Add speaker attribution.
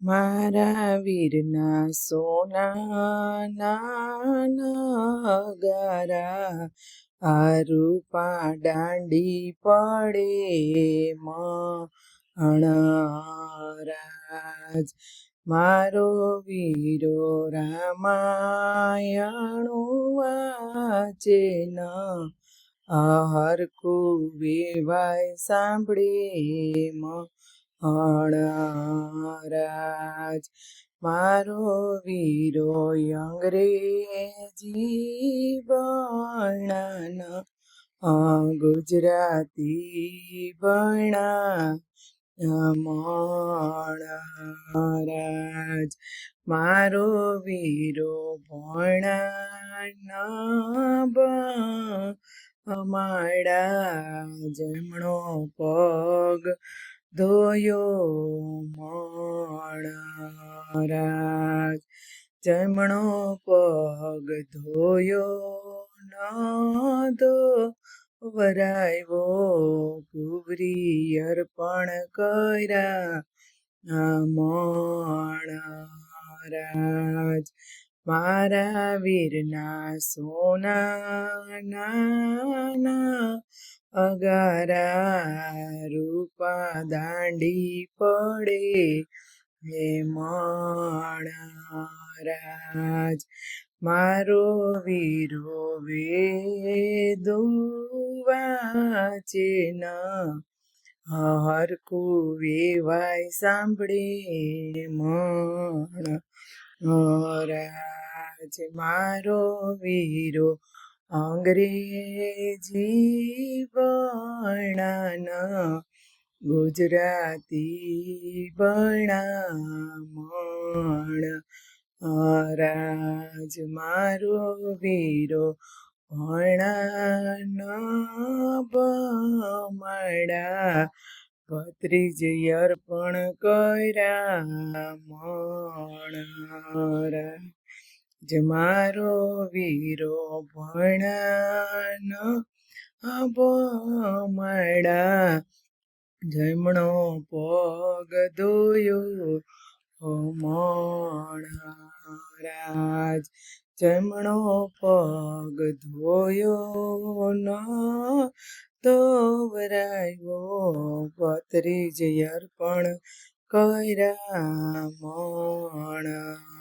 Speaker 1: મારા વીરના સોના નાના ગારા આ રૂપા દાંડી પડે મણરાજ મારો વીરો રામાયણું વાંચે ન હરખું વેવાય સાંભળે મણરાજ મારો વીરો અંગ્રેજી ભણા ગુજરાતી ભણા મણરાજ મારો વીરો ભણા અમાડા જમણો પગ ધોયો મણરાજ જમણો પગ ધોયો ન ધોવરાવ્યો કુવરી અર્પણ કર્યા મણરાજ મારા વીરના સોના નાના અગારા રૂપા દાંડી પડે હે મણરાજ મારો વીરો વેદો વાંચે ન હરખું વેવાય સાંભળે મણરાજ મારો વીરો અંગ્રેજી ભણા ગુજરાતી ભણા મણરાજ મારો વીરો ભણા ભમડા ભત્રીજ અર્પણ કર્યા મણરાજ મારો વીરો ભણા ભમડા જમણો પગ ધોયો મણરાજ જમણો પગ ધોયો ન ધોવરાવ્યો ભત્રીજ અર્પણ કર્યા મણરાજ